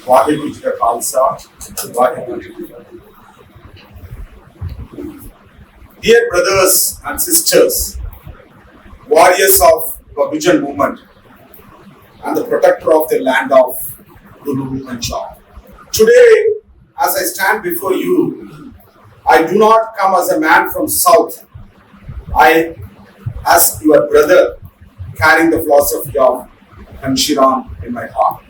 Begampura Khalsa Raj. Dear brothers and sisters, warriors of Bahujan movement and the protector of the land of Guru and Bahujan. Today, as I stand before you, I do not come as a man from south. I, as your brother, carrying the philosophy of Kanshiram in my heart.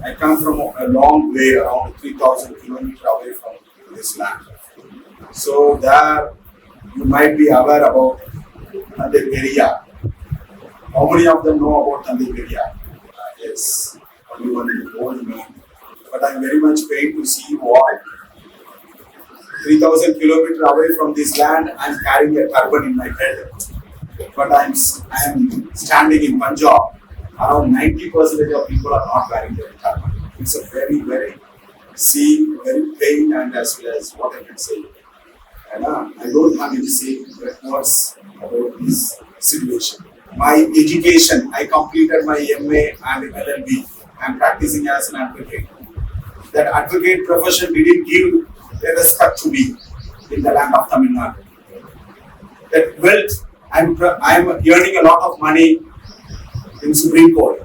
I come from a long way, around 3,000 kilometers away from this land. So there, you might be aware about Ambedkar. How many of them know about Ambedkar? Yes, only one in the world know. But I am very much pained to see you all. 3,000 kilometers away from this land, I am carrying a turban in my head. But I am standing in Punjab. Around 90% of people are not wearing their turban. It's a very pain and as well as what I can say. And I don't have any say words about this situation. My education, I completed my MA and LLB. I am practicing as an advocate. That advocate profession didn't give the respect to me in the land of Tamil Nadu. That wealth, I am earning a lot of money in Supreme Court.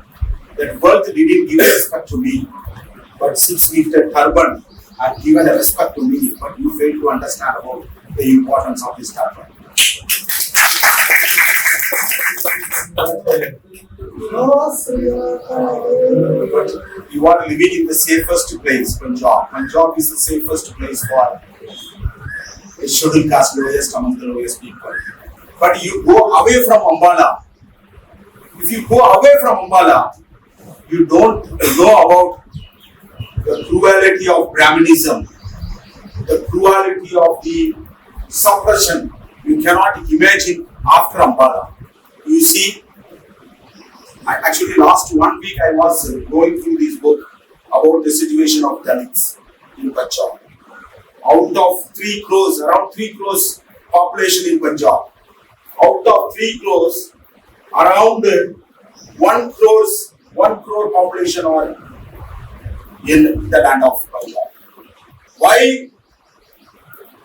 That wealth didn't give respect to me, but 6-meter turban had given a respect to me, but you fail to understand about the importance of this turban. But you are living in the safest place, Punjab. Punjab is the safest place for a scheduled caste, lowest among the lowest people. But you go away from Ambala. If you go away from Ambala, you don't know about the cruelty of Brahmanism, the cruelty of the suppression. You cannot imagine after Ambala. You see, actually last 1 week I was going through this book about the situation of Dalits in Punjab. Out of 3 crores, around 3 crores population in Punjab. Out of 3 crores, around 1 crore population are in the land of Punjab. Why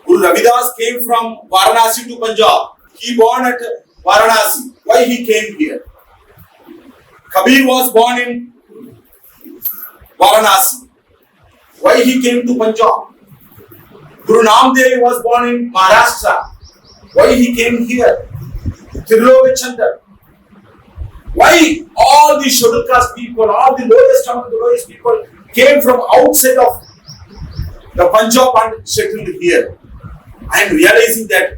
Guru Ravidas came from Varanasi to Punjab? He born at Varanasi. Why he came here? Kabir was born in Varanasi. Why he came to Punjab? Guru Namdev was born in Maharashtra. Why he came here? Tirlovichandar. Why all the scheduled caste people, all the lowest among the lowest people came from outside of the Punjab and settled here? I am realizing that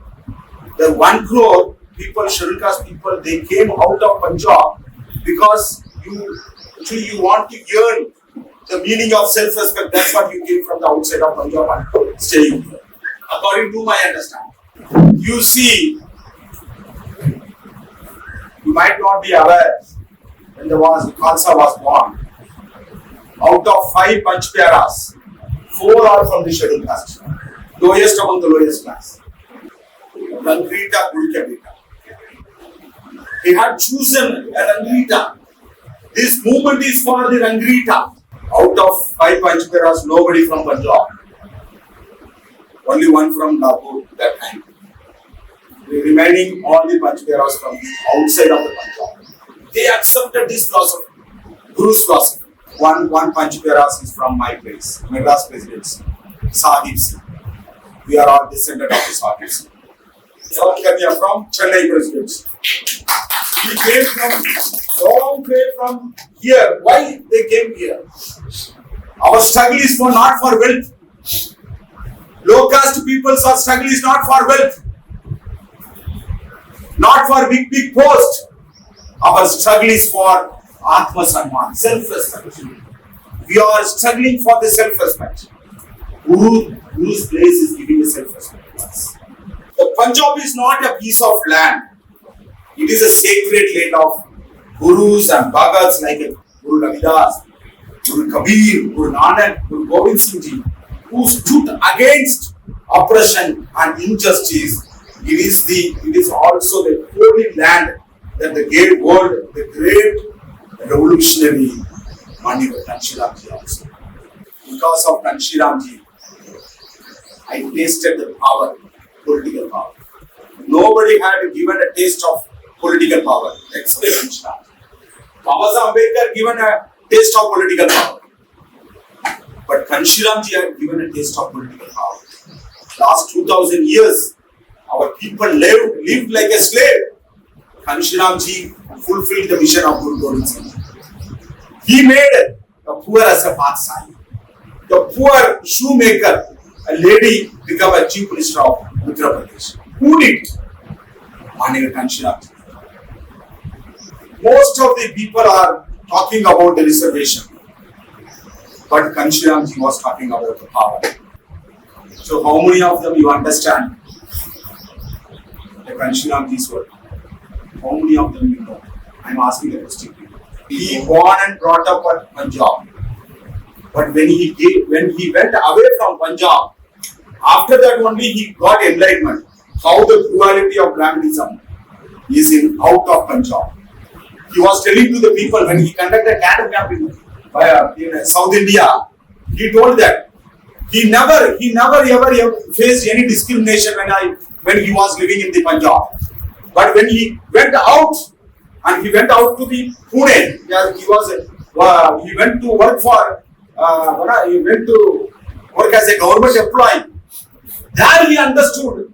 the 1 crore people, scheduled caste people, they came out of Punjab because you want to earn the meaning of self-respect. That's what you came from the outside of Punjab and staying here. According to my understanding. You see, you might not be aware when the Khalsa was born. Out of 5 Panchpyaras, 4 are from the scheduled caste. Lowest among the lowest class. Rangrita Gurukabita. He had chosen a Rangrita. This movement is for the Rangrita. Out of 5 Panchpyaras, nobody from Punjab. Only 1 from Lahore that time. The remaining all the Panchpyaras from outside of the Punjab. They accepted this philosophy, Guru's philosophy. One Panchpyaras is from my place, Madras Presidency, Sahib Singh. We are all descendants of the Sahib Singh. South Kenya from Chennai Presidency. We came from long way from here. Why they came here? Our struggle is not for wealth. Low caste people's struggle is not for wealth. Not for big post. Our struggle is for Atma Sanman, self-respect. We are struggling for the self-respect. Guru's place is giving a self-respect to us. The Punjab is not a piece of land. It is a sacred land of Gurus and Bhagats like Guru Ravidas, Guru Kabir, Guru Nanak, Guru Gobind Singh Ji, who stood against oppression and injustice. It is also the holy land that the great revolutionary Manuwad also. because of Kanshiram ji, I tasted the power, political power. Nobody had given a taste of political power except Kanshiram. Ambedkar given a taste of political power. But Kanshiram ji had given a taste of political power. Last 2000 years, our people lived like a slave. Kanshiram ji fulfilled the mission of Guru Gobind Singh. He made the poor as a path sign. The poor shoemaker, a lady, become a chief minister of Uttar Pradesh. Who did? Manuwad Kanshiram ji. Most of the people are talking about the reservation, but Kanshiram ji was talking about the power. So how many of them you understand the Kanshiram ji's word? How many of them you know? I am asking the question. He born and brought up at Punjab, but when he went away from Punjab, after that only he got enlightenment. How the cruelty of Dravidism is out of Punjab. He was telling to the people when he conducted a cadre camp in South India. He told that he never ever faced any discrimination when he was living in the Punjab. But when he went out and he went out to the Pune, he went to work as a government employee. There he understood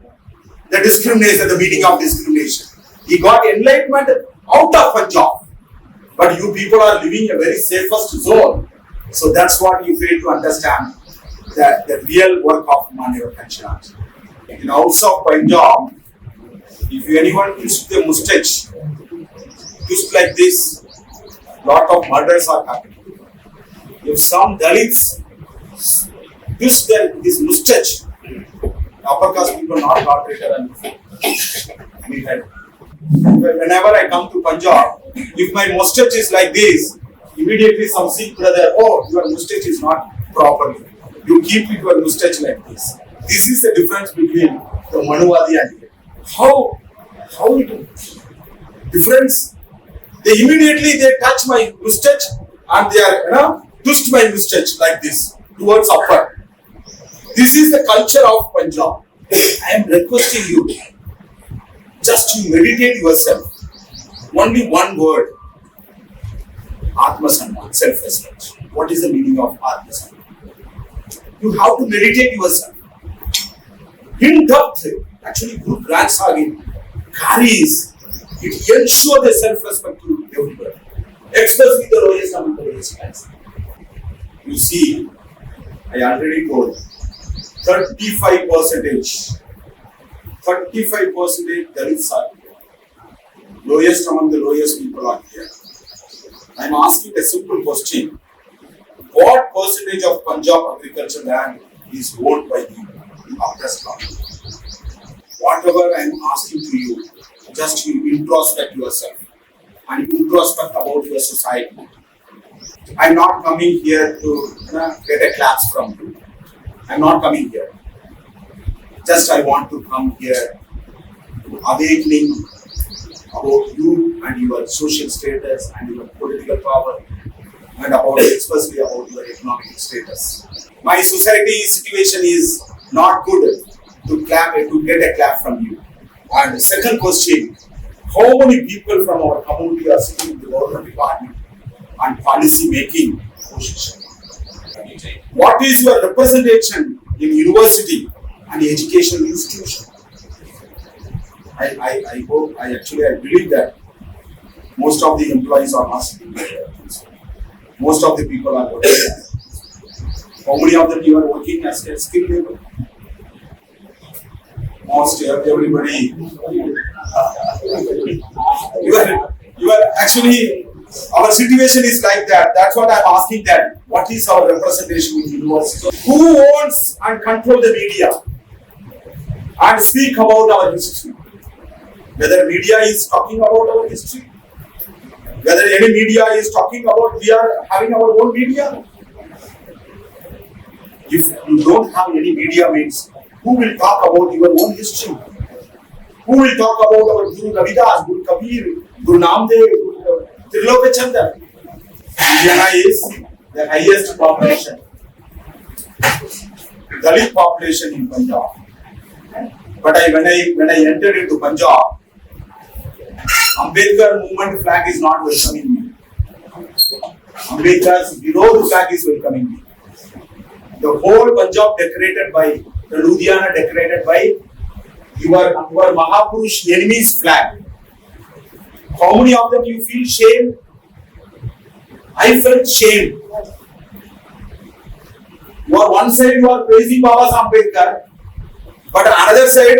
the discrimination, the meaning of discrimination. He got enlightenment out of Punjab. But you people are living a very safest zone. So that's what you fail to understand, that the real work of Manuwad Kanshiram. In the house of Punjab, if anyone twists the mustache, twist like this, lot of murders are happening. If some Dalits twist this mustache, upper caste people not treated and beheaded. Whenever I come to Punjab, if my mustache is like this, immediately some Sikh brother, oh, your mustache is not properly. You keep your mustache like this. This is the difference between the Manuwadi and how it is difference. They immediately touch my mustache and they are twist my mustache like this towards upward. This is the culture of Punjab. I am requesting you just to meditate yourself. Only one word. Atma Samman, self-respect. What is the meaning of Atma Samman? You have to meditate yourself. In depth, actually Guru Granth Sahib carries, it ensures the self-respect to everybody. Especially the lowest among the lowest class. You see, I already told 35% Dalits are here. Lowest among the lowest people are here. I am asking a simple question. What percentage of Punjab agriculture land is owned by the oppressed class? Whatever I am asking to you, just you introspect yourself and introspect about your society. I am not coming here to get a claps from you. I am not coming here. Just I want to come here to awakening about you and your social status and your political power and about especially about your economic status. My society situation is not good to get a clap from you. And the second question, how many people from our community are sitting in the government department and policy making position? What is your representation in university and educational institution? I hope, I believe that most of the employees are not sitting there. Most of the people are working. How many of them you are working as a skilled labor? Most everybody. You are actually, our situation is like that. That's what I'm asking that. What is our representation in university? Who owns and control the media and speak about our history? Whether media is talking about our history, whether any media is talking about we are having our own media. If you don't have any media means, who will talk about your own history? Who will talk about our Guru Ravidas, Guru Kabir, Guru Namdev, Guru Trilokachandra? India is the highest population. Dalit population in Punjab. But when I entered into Punjab, Ambedkar movement flag is not welcoming me. Ambedkar's Virodh flag is welcoming me. The whole Punjab decorated by, the Ludhiana decorated by your Mahapurush enemy's flag. How many of them you feel shame? I felt shame. You are one side you are praising Baba Ambedkar, but on another side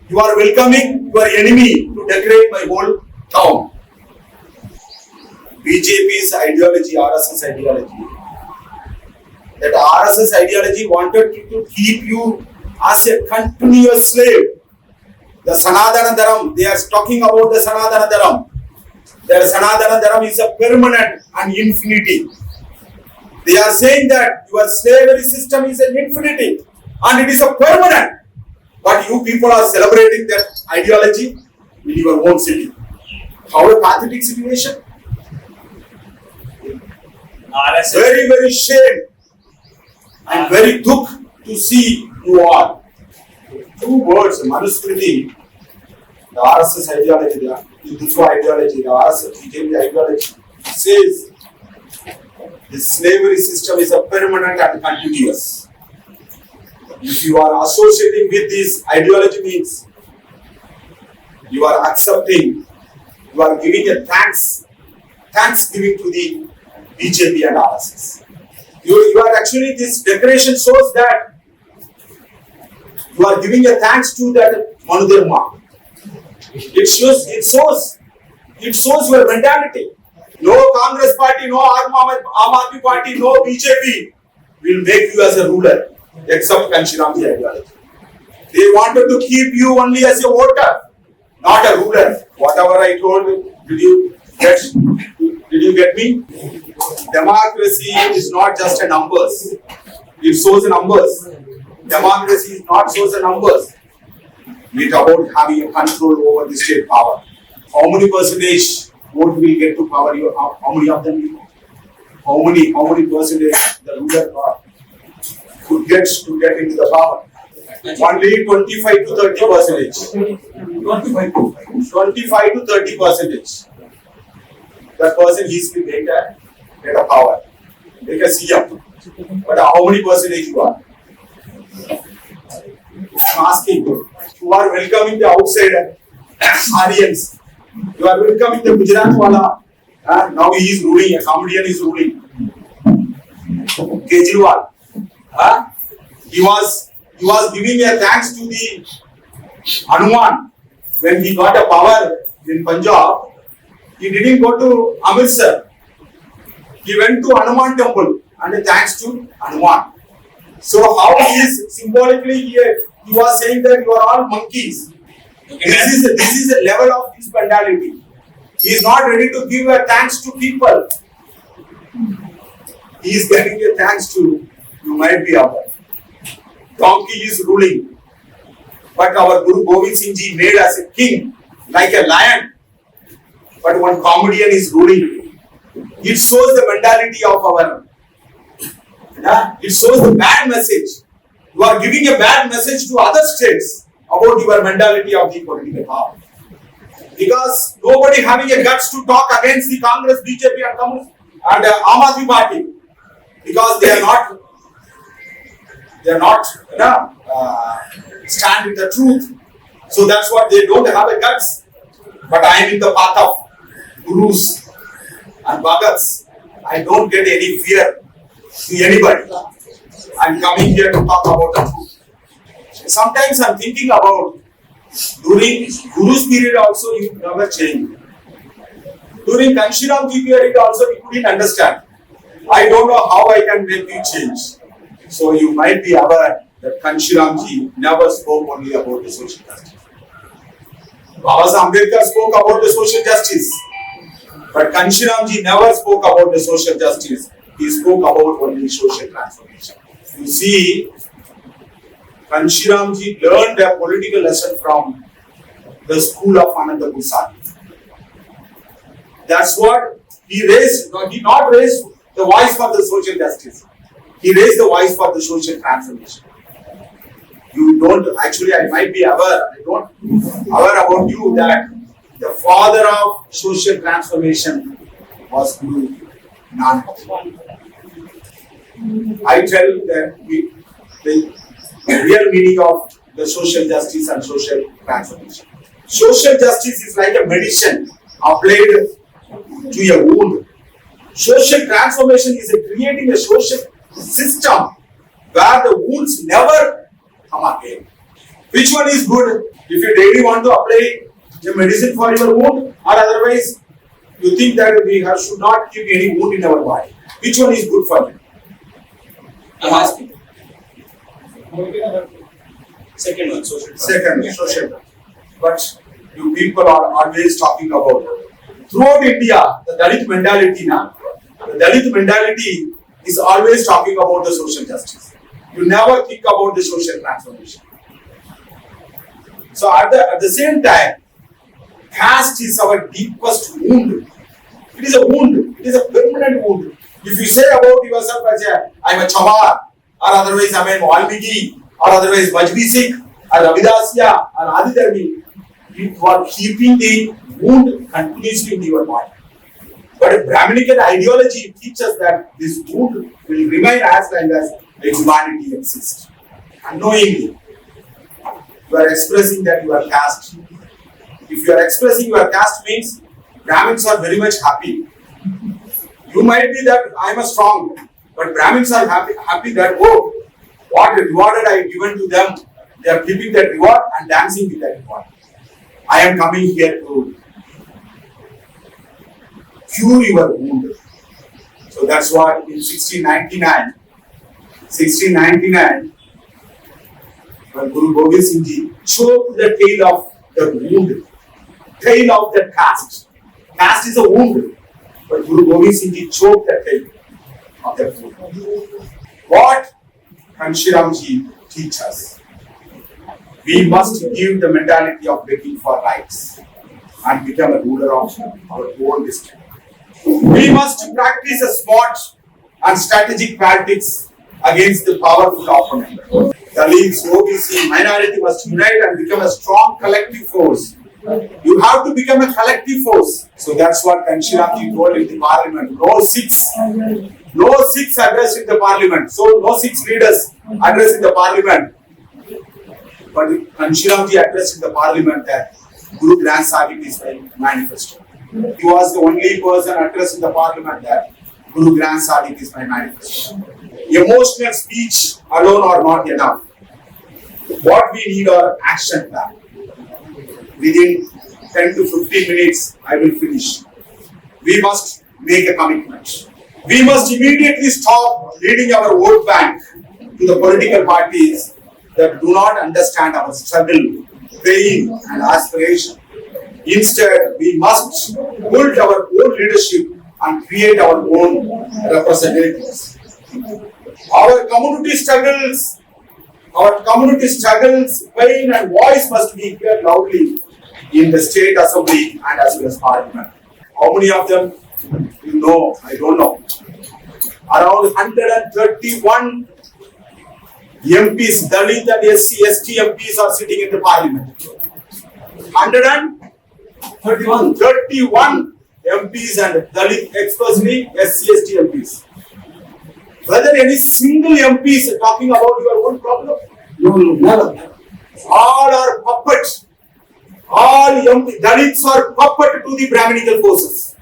you are welcoming your enemy to decorate my whole town. BJP's ideology, RSS ideology. That RSS ideology wanted to keep you as a continuous slave. The Sanatana Dharam, they are talking about the Sanatana Dharam. Their Sanatana Dharam is a permanent and infinity. They are saying that your slavery system is an infinity and it is a permanent. But you people are celebrating that ideology in your own city. How a pathetic situation. Very, very shame and very dukh to see you all. Two words, Manusmriti, the RSS ideology, the Hindutva ideology, the RSS BJP ideology says the slavery system is a permanent and continuous. If you are associating with this ideology means you are accepting, you are giving a thanksgiving to the BJP and RSS. You are actually, this declaration shows that you are giving a thanks to that Manudharma. It shows your mentality. No Congress party, no Aam Aadmi party, no BJP will make you as a ruler, except Kanshiram ideology. They wanted to keep you only as a voter, not a ruler. Whatever I told you, did you get me? Democracy is not just a numbers. It shows the numbers. Democracy is not shows the numbers. It's about having a control over the state power. How many percentage vote will get to power? How many of them you know? How many percentage the ruler could get to get into the power? Only 25 to 30 percentage. 25 to 30 percentage. That person is will get a power, make a CM. But how many percentage you are? I'm asking you. You are welcoming the outsider Aryans. You are welcoming the Gujarat wala. Now he is ruling. A comedian is ruling. Kejriwal. He was giving a thanks to the Hanuman when he got a power in Punjab. He didn't go to Amritsar. He went to Hanuman temple and thanks to Hanuman. So how he is symbolically here, he was saying that you are all monkeys. This is the level of his mentality. He is not ready to give a thanks to people. He is getting a thanks to, you might be aware. Donkey is ruling. But our Guru Govind Singh Ji made us a king, like a lion. But one comedian is ruling. It shows the mentality of our. It shows the bad message. You are giving a bad message to other states about your mentality of the political power. Because nobody having a guts to talk against the Congress, BJP and Aam Aadmi Party. Because they are not stand with the truth. So that's what they don't have a guts. But I am in the path of Gurus and Bhagats. I don't get any fear to anybody. I am coming here to talk about the truth. Sometimes I am thinking about during Guru's period also you never changed. During Kanshiram period also we couldn't understand. I don't know how I can make you change. So you might be aware that Kanshiram ji never spoke only about the social justice. Baba Ambedkar spoke about the social justice. But Kanshiram ji never spoke about the social justice. He spoke about only social transformation. You see, Kanshiram ji learned a political lesson from the school of Ananda Goswami. That's what he raised. He not raised the voice for the social justice. He raised the voice for the social transformation. You don't, actually I might be aware, I don't aware about you that the father of social transformation was Guru Nanak. I tell that the real meaning of the social justice and social transformation. Social justice is like a medicine applied to a wound. Social transformation is creating a social system where the wounds never come again. Which one is good? If you daily want to apply a medicine for your wound, or otherwise you think that we should not keep any wound in our body. Which one is good for you? I'm asking. Second one, social. Second, social. But you people are always talking about throughout India, the Dalit mentality, the Dalit mentality is always talking about the social justice. You never think about the social transformation. So at the same time, caste is our deepest wound. It is a wound. It is a permanent wound. If you say about yourself as I am a Chamar, or otherwise I am a Valmiki, or otherwise Majbi Sikh, or Ravidasya, or Adidharmi, you are keeping the wound continuously in your mind. But a Brahminical ideology teaches that this wound will remain as long as humanity exists. Unknowingly, you are expressing that you are caste. If you are expressing your caste means Brahmins are very much happy. You might be that I am a strong, but Brahmins are happy that, oh, what reward I have given to them. They are keeping that reward and dancing with that reward. I am coming here to cure your wound. So that's what in 1699, when Guru Gobind Singh Ji choked the tail of the wound, tail of the caste. Caste is a wound, but Guru Gobind Singh Ji choked the tail of that wound. What Kanshiram Ji teaches us? We must give the mentality of begging for rights and become a ruler of our own district. We must practice a smart and strategic tactics against the powerful opponent. Dalits, OBC, minority must unite and become a strong collective force. You have to become a collective force. So that's what Kanshiram Ji told in the parliament. No Sikhs addressed in the parliament. So no Sikhs leaders addressed in the parliament. But Kanshiram Ji addressed in the parliament that Guru Granth Sahib is my manifesto. He was the only person addressed in the parliament that Guru Granth Sahib is my manifesto. Emotional speech alone are not enough. What we need are action plan. Within 10 to 15 minutes, I will finish. We must make a commitment. We must immediately stop leading our vote bank to the political parties that do not understand our struggle, pain and aspiration. Instead, we must build our own leadership and create our own representatives. Our community struggles, pain and voice must be heard loudly in the state assembly and as well as parliament. How many of them you know? I don't know. Around 131 MPs, Dalit and SC, ST MPs are sitting in the parliament. 131 MPs and Dalit, especially SC, ST MPs. Whether any single MP is talking about your own problem? No, never. All are puppets. All Dalits are puppet to the Brahminical forces.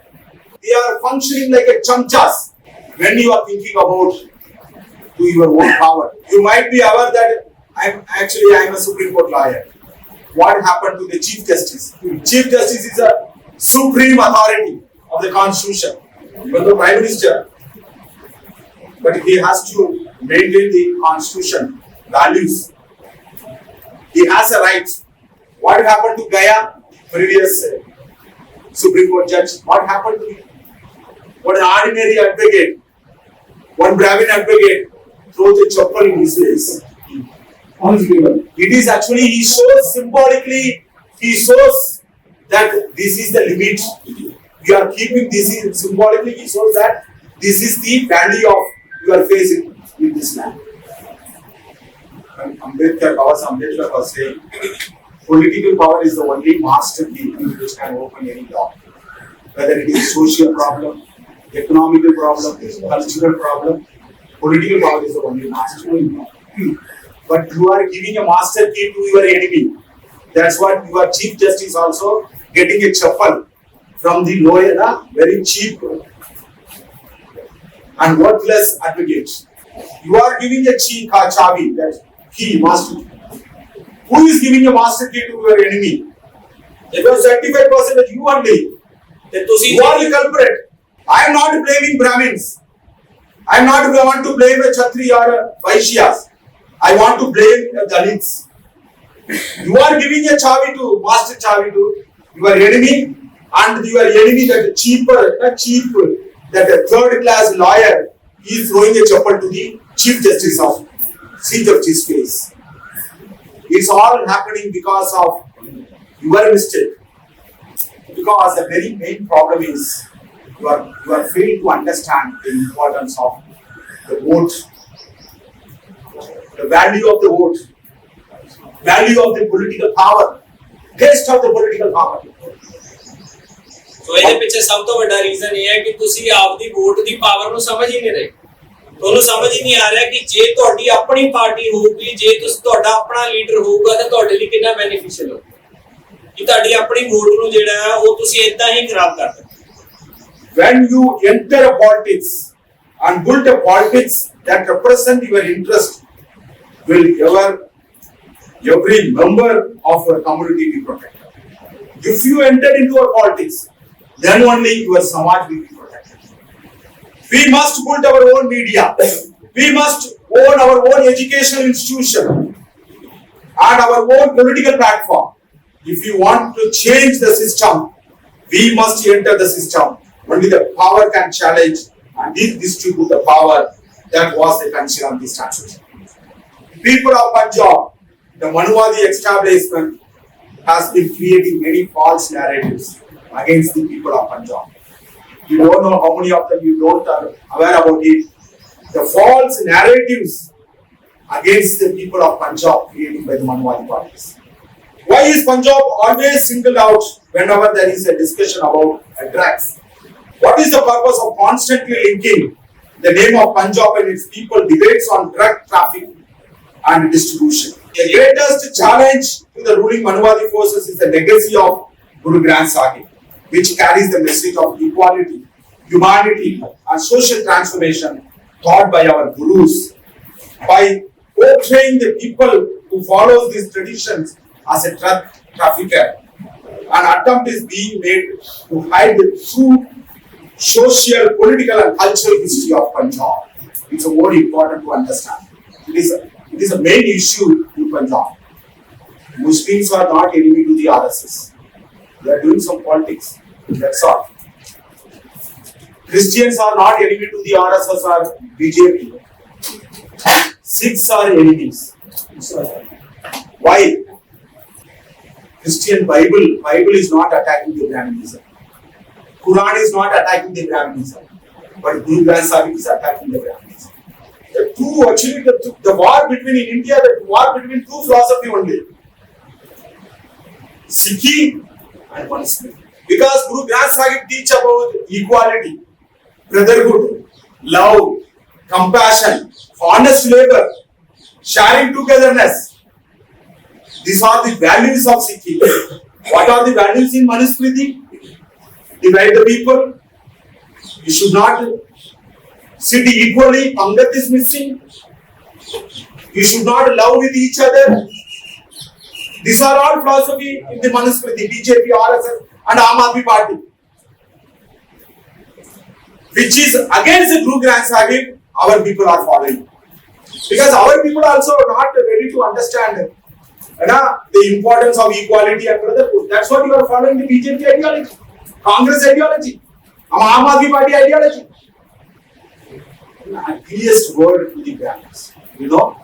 They are functioning like a chamchas when you are thinking about to your own power. You might be aware that I am a Supreme Court lawyer. What happened to the Chief Justice? Chief Justice is a supreme authority of the Constitution, even the Prime Minister. But he has to maintain the Constitution values. He has a right. What happened to Gaya, previous Supreme Court judge? What happened to him? What an ordinary advocate, one Brahmin advocate, throws a chappal in his face. It is actually, he shows symbolically, he shows that this is the limit. We are keeping this in symbolically, he shows that this is the value of you are facing with this land. And Ambedkar was saying, political power is the only master key which can open any door. Whether it is social problem, economical problem, cultural problem, political power is the only master key. But you are giving a master key to your enemy. That's what your Chief Justice also getting a chappal from the lawyer, very cheap and worthless advocates. You are giving a chavi, that key, master key. Who is giving a master key to your enemy? It was 75% you only. You are the culprit. I am not blaming Brahmins. I am not want to blame a Kshatriya or a Vaishyas. I want to blame the Dalits. You are giving a master chavi to your enemy, and your enemy that that a third class lawyer is throwing a chappal to the Chief Justice of Justice face. It's all happening because of your mistake. Because the very main problem is you are failing to understand the importance of the vote, the value of the vote, value of the political power, taste of the political power. So ਇਹਦੇ ਪਿੱਛੇ ਸਭ ਤੋਂ ਵੱਡਾ reason ਇਹ ਹੈ ਕਿ ਤੁਸੀਂ ਆਪਦੀ ਵੋਟ ਦੀ ਪਾਵਰ ਨੂੰ ਸਮਝ ਹੀ ਨਹੀਂ ਰਹੇ। ਤੁਹਾਨੂੰ ਸਮਝ ਹੀ ਨਹੀਂ ਆ ਰਿਹਾ ਕਿ ਜੇ ਤੁਹਾਡੀ ਆਪਣੀ ਪਾਰਟੀ ਹੋਊਗੀ, ਜੇ ਤੁਸੀਂ ਤੁਹਾਡਾ ਆਪਣਾ ਲੀਡਰ ਹੋਊਗਾ ਤਾਂ ਤੁਹਾਡੇ ਲਈ ਕਿੰਨਾ ਬੈਨੀਫੀਸ਼ੀਅਲ ਹੋਊ। ਕਿ ਤੁਹਾਡੀ ਆਪਣੀ ਵੋਟ ਨੂੰ ਜਿਹੜਾ ਹੈ ਉਹ ਤੁਸੀਂ ਇਦਾਂ ਹੀ ਖਰਾਬ ਕਰ ਦਿੰਦੇ। When you enter a politics and build a politics that represent your interest, will every member of your community be protected. If you enter into a politics, then only your Samaj will be protected. We must build our own media. We must own our own educational institution and our own political platform. If you want to change the system, we must enter the system. Only the power can challenge and distribute the power. That was the Kanshiram statute. People of Punjab, the Manuwad establishment has been creating many false narratives against the people of Punjab. You don't know how many of them you don't are aware about it. The false narratives against the people of Punjab created by the Manuwad parties. Why is Punjab always singled out whenever there is a discussion about drugs? What is the purpose of constantly linking the name of Punjab and its people debates on drug traffic and distribution? The greatest challenge to the ruling Manuwadi forces is the legacy of Guru Granth Sahib, which carries the message of equality, humanity and social transformation taught by our Gurus. By portraying the people who follow these traditions as a drug trafficker, an attempt is being made to hide the true social, political and cultural history of Punjab. It's very important to understand. It is a main issue in Punjab. Muslims are not enemy to the RSS. They are doing some politics. That's all. Christians are not enemy to the RSS or BJP. Sikhs are enemies. Why? Christian Bible is not attacking the Brahminism. Quran is not attacking the Brahminism. But Guru Granth Sahib is attacking the Brahminism. The war between in India, the war between two philosophy only. Sikhi and Muslim. Because Guru Granth Sahib teach about equality, brotherhood, love, compassion, honest labor, sharing togetherness. These are the values of Sikhi. What are the values in Manusmriti? Divide the people. You should not sit equally. Pangat is missing. You should not love with each other. These are all philosophy in the Manusmriti, BJP, RSS and Aam Aadmi Party. Which is against the Guru Granth Sahib, our people are following. Because our people also are not ready to understand the importance of equality and brotherhood. That's what you are following, the BJP ideology, Congress ideology, Aam Aadmi Party ideology. The ugliest word to the Brahmins. You know,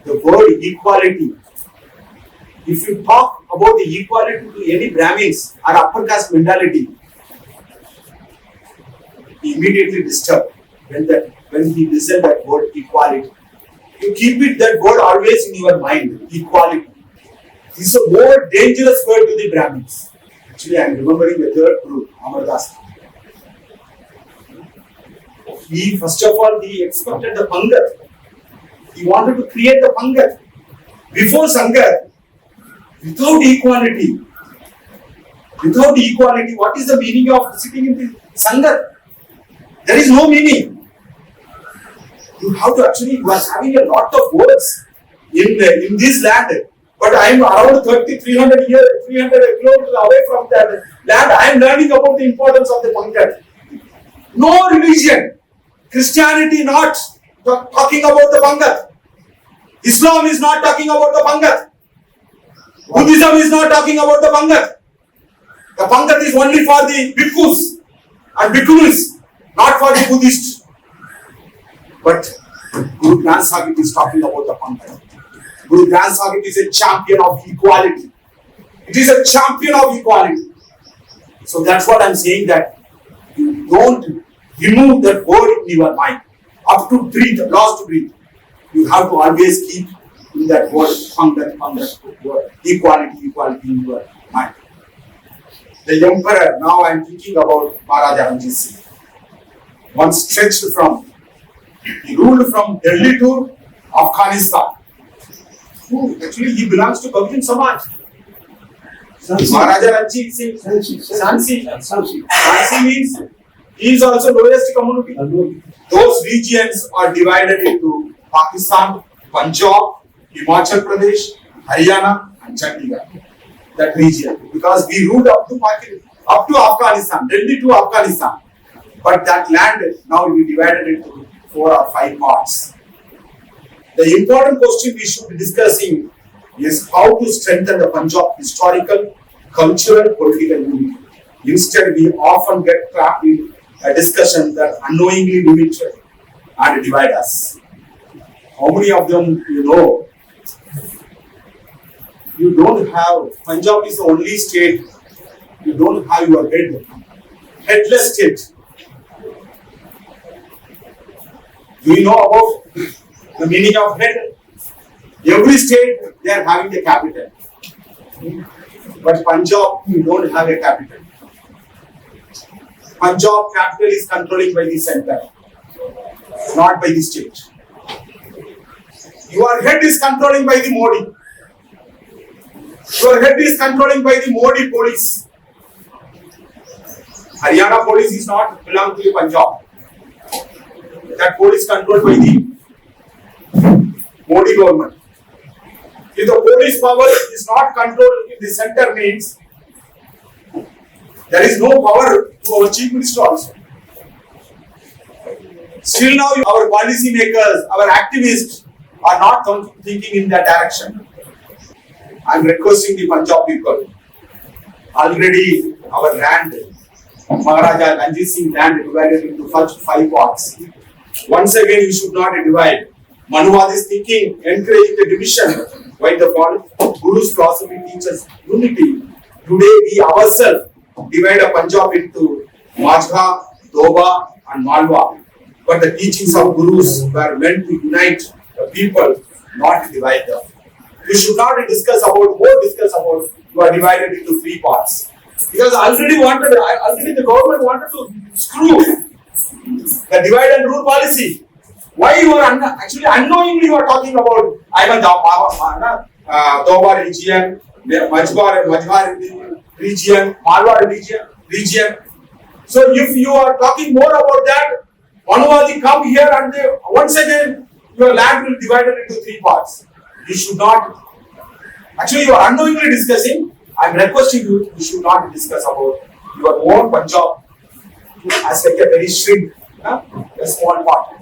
the word equality. If you talk about the equality to any Brahmins or upper caste mentality, immediately disturbed when the when he listen that word equality. You keep it that word always in your mind, equality. This is a more dangerous word to the Brahmins. Actually, I am remembering the third group, Amardas. He, first of all, he expected the Pangat. He wanted to create the Pangat. Before Sangat, without equality, what is the meaning of sitting in the Sangat? There is no meaning. You have to actually, you are having a lot of words in this land. But I am around 300 kilometers away from that land. I am learning about the importance of the Pangat. No religion, Christianity not talking about the Pangat. Islam is not talking about the Pangat. Buddhism is not talking about the Pangat. The Pangat is only for the bhikkhus and bhikkhunis, not for the Buddhists. But Guru Granth Sahib is talking about the Pangat. Guru Granth Sahib is a champion of equality. It is a champion of equality. So that's what I'm saying, that you don't remove that word in your mind. Up to breathe, lost to breathe. You have to always keep in that word, Pangat, word, equality in your mind. The emperor, now I'm thinking about Maharaja Ranjit Singh. One stretched from, he ruled from Delhi to Afghanistan. Actually, he belongs to Bahujan Samaj. Maharaja Ranjit Singh, Sansi means he is also lowest community. Those regions are divided into Pakistan, Punjab, Himachal Pradesh, Haryana and Chandigarh. That region. Because we ruled up to Afghanistan, Delhi to Afghanistan. But that land, now we divided into 4 or 5 parts. The important question we should be discussing is how to strengthen the Punjab historical, cultural, political unity. Instead, we often get trapped in a discussion that unknowingly limit and divide us. How many of them you know? You don't have, Punjab is the only state, you don't have your headless state. Do you know about the meaning of head? Every state, they are having a capital. But Punjab, you don't have a capital. Punjab capital is controlling by the center, not by the state. Your head is controlling by the Modi. Your head is controlling by the Modi police. Haryana police is not belong to the Punjab. That police controlled by the Modi government. If the police power is not controlled in the center, means there is no power to our chief minister also. Still now our policy makers, our activists are not thinking in that direction. I am requesting the Punjab people. Already our land, Maharaja Ranjit Singh land divided into first 5 parts. Once again, we should not divide. Manuwad is thinking, encouraging the division, while the Guru's philosophy teaches unity. Today, we ourselves divide a Punjab into Majha, Doba, and Malwa. But the teachings of Gurus were meant to unite the people, not to divide them. We should not discuss about, you are divided into 3 parts. Because already the government wanted to screw the divide and rule policy. Why you are actually unknowingly you are talking about I am a Doba region, Majhar region, Malwa region. So if you are talking more about that, Manuwadi come here and once again your land will be divided into 3 parts. You should not. Actually, you are unknowingly discussing. I am requesting you should not discuss about your own Punjab as like a very shrink, a small part.